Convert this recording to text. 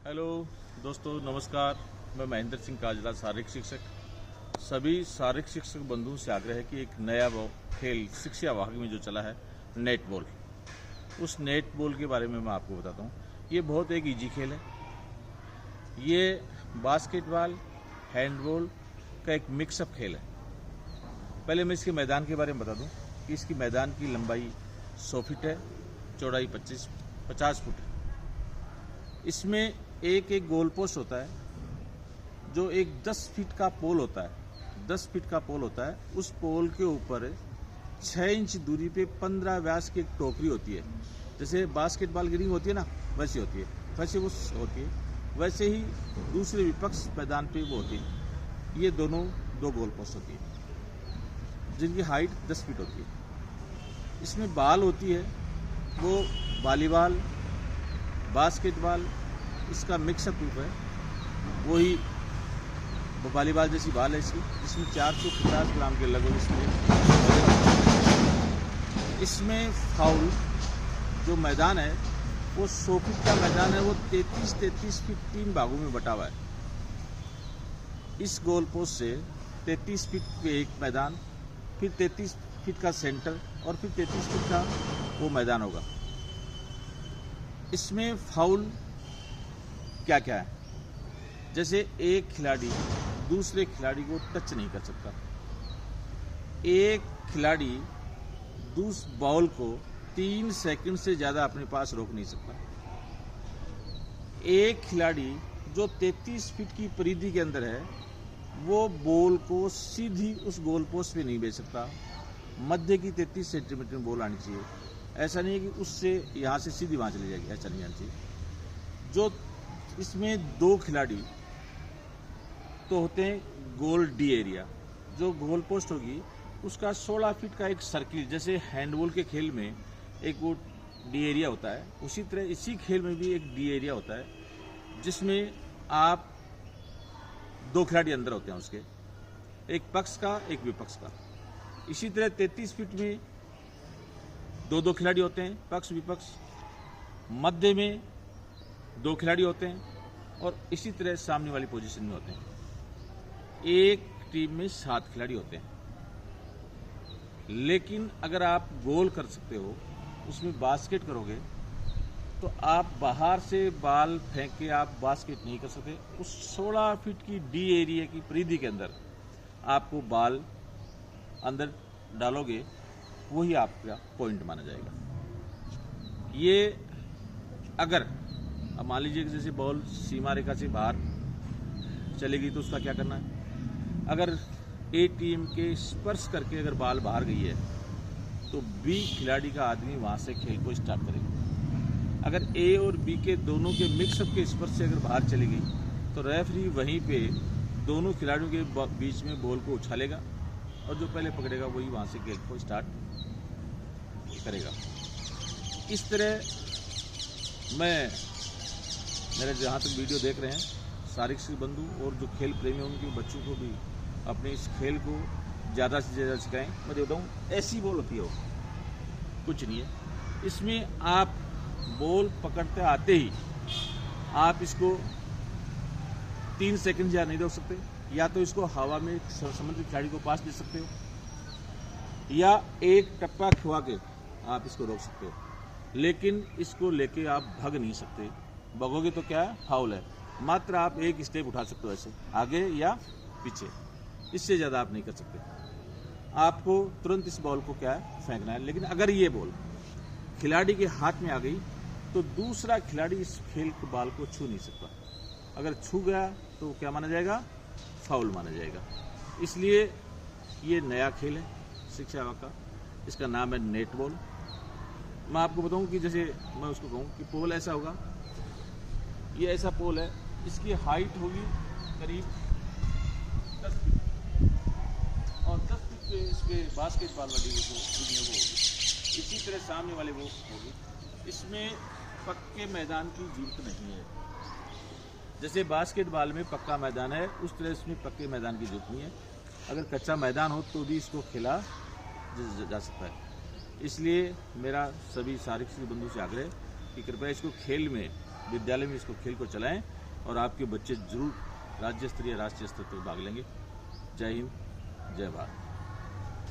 Hello दोस्तों, नमस्कार। मैं महेंद्र सिंह काजला, शारीरिक शिक्षक। सभी शारीरिक शिक्षक बंधुओं से आग्रह है कि एक नया खेल शिक्षा विभाग में जो चला है नेट बॉल, उस नेट बॉल के बारे में मैं आपको बताता हूँ। ये बहुत एक इजी खेल है। ये बास्केटबॉल, हैंडबॉल का एक मिक्सअप खेल है। पहले मैं इसके मैदान के बारे में बता दूं कि इसकी मैदान की लंबाई 100 फीट है, चौड़ाई 50 फुट है। इसमें एक एक गोल पोस्ट होता है, जो एक 10 फीट का पोल होता है। 10 फीट का पोल होता है। उस पोल के ऊपर 6 इंच दूरी पे 15 व्यास की एक टोकरी होती है। जैसे बास्केटबॉल की रिंग होती है ना, वैसी होती है, वैसे वो होती है। वैसे ही दूसरे विपक्ष मैदान पे वो होती है। ये दोनों दो गोल पोस्ट होती है, जिनकी हाइट 10 फीट होती है। इसमें बाल होती है, वो वॉलीबॉल, बास्केटबॉल, इसका मिक्सअप रूप है। वही वॉलीबॉल जैसी बॉल है इसकी, जिसमें 450 ग्राम के लगभग इसमें फाउल जो मैदान है वो 100 फीट का मैदान है। वो 33 फीट 3 भागों में बटा हुआ है। इस गोल पोस्ट से 33 फीट पे एक मैदान, फिर 33 फीट का सेंटर और फिर 33 फीट का वो मैदान होगा। इसमें फाउल क्या क्या है? जैसे एक खिलाड़ी दूसरे खिलाड़ी को टच नहीं कर सकता। एक खिलाड़ी दूस बॉल को 3 सेकंड से ज़्यादा अपने पास रोक नहीं सकता। एक खिलाड़ी जो 33 फीट की परिधि के अंदर है, वो बॉल को सीधी उस गोल पोस्ट पे नहीं भेज सकता। मध्य की 33 सेंटीमीटर में बॉल आनी चाहिए। ऐसा नहीं है कि उससे यहाँ से सीधी वहाँ चली जाएगी, ऐसा नहीं आना चाहिए। जो इसमें 2 खिलाड़ी तो होते हैं गोल डी एरिया। जो गोल पोस्ट होगी उसका 16 फीट का एक सर्किल, जैसे हैंडबॉल के खेल में एक वो डी एरिया होता है, उसी तरह इसी खेल में भी एक डी एरिया होता है, जिसमें आप 2 खिलाड़ी अंदर होते हैं उसके, एक पक्ष का एक विपक्ष का। इसी तरह 33 फीट में 2 खिलाड़ी होते हैं, पक्ष विपक्ष। मध्य में 2 खिलाड़ी होते हैं और इसी तरह सामने वाली पोजीशन में होते हैं। एक टीम में 7 खिलाड़ी होते हैं। लेकिन अगर आप गोल कर सकते हो, उसमें बास्केट करोगे, तो आप बाहर से बॉल फेंक के आप बास्केट नहीं कर सकते। उस 16 फीट की डी एरिया की परिधि के अंदर आपको बॉल अंदर डालोगे, वही आपका पॉइंट माना जाएगा। ये अगर अब मान लीजिए कि जैसे बॉल सीमा रेखा से बाहर चलेगी तो उसका क्या करना है? अगर ए टीम के स्पर्श करके अगर बॉल बाहर गई है, तो बी खिलाड़ी का आदमी वहाँ से खेल को स्टार्ट करेगा। अगर ए और बी के दोनों के मिक्सअप के स्पर्श से अगर बाहर चली गई, तो रेफरी वहीं पे दोनों खिलाड़ियों के बीच में बॉल को उछालेगा और जो पहले पकड़ेगा वही वहाँ से खेल को स्टार्ट करेगा। इस तरह मेरे जहाँ तक वीडियो देख रहे हैं शारीरिक बंधु और जो खेल प्रेमी हैं, उनके बच्चों को भी अपने इस खेल को ज़्यादा से ज़्यादा सिखाएं। मैं देता हूँ, ऐसी बॉल होती है, वो कुछ नहीं है। इसमें आप बॉल पकड़ते आते ही आप इसको 3 सेकंड ज़्यादा नहीं रोक सकते। या तो इसको हवा में संबंधित खिलाड़ी को पास दे सकते हो, या एक टप्पा खिवा के आप इसको रोक सकते हो। लेकिन इसको लेके आप भाग नहीं सकते। भागोगे तो क्या है? फाउल है। मात्र आप एक स्टेप उठा सकते हो, ऐसे आगे या पीछे, इससे ज़्यादा आप नहीं कर सकते। आपको तुरंत इस बॉल को क्या है? फेंकना है। लेकिन अगर ये बॉल खिलाड़ी के हाथ में आ गई, तो दूसरा खिलाड़ी इस खेल के बॉल को छू नहीं सकता। अगर छू गया तो क्या माना जाएगा? फाउल माना जाएगा। इसलिए ये नया खेल है शिक्षा विभाग का, इसका नाम है नेट बॉल। मैं आपको बताऊं कि जैसे मैं उसको कहूं कि पोल ऐसा होगा, ये ऐसा पोल है, इसकी हाइट होगी करीब 10 फीट और 10 फीट पे इस पर बास्केटबॉल वाली वो होगी। इसी तरह सामने वाले वो होगी। इसमें पक्के मैदान की जरूरत नहीं है। जैसे बास्केटबॉल में पक्का मैदान है, उस तरह इसमें पक्के मैदान की जरूरत नहीं है। अगर कच्चा मैदान हो तो भी इसको खेला जा सकता है। इसलिए मेरा सभी शारीरिक बंधु से आग्रह कि कृपया इसको खेल में विद्यालय में इसको खेल को चलाएं और आपके बच्चे जरूर राज्य स्तरीय राष्ट्रीय स्तर पर भाग लेंगे। जय हिंद, जय भारत।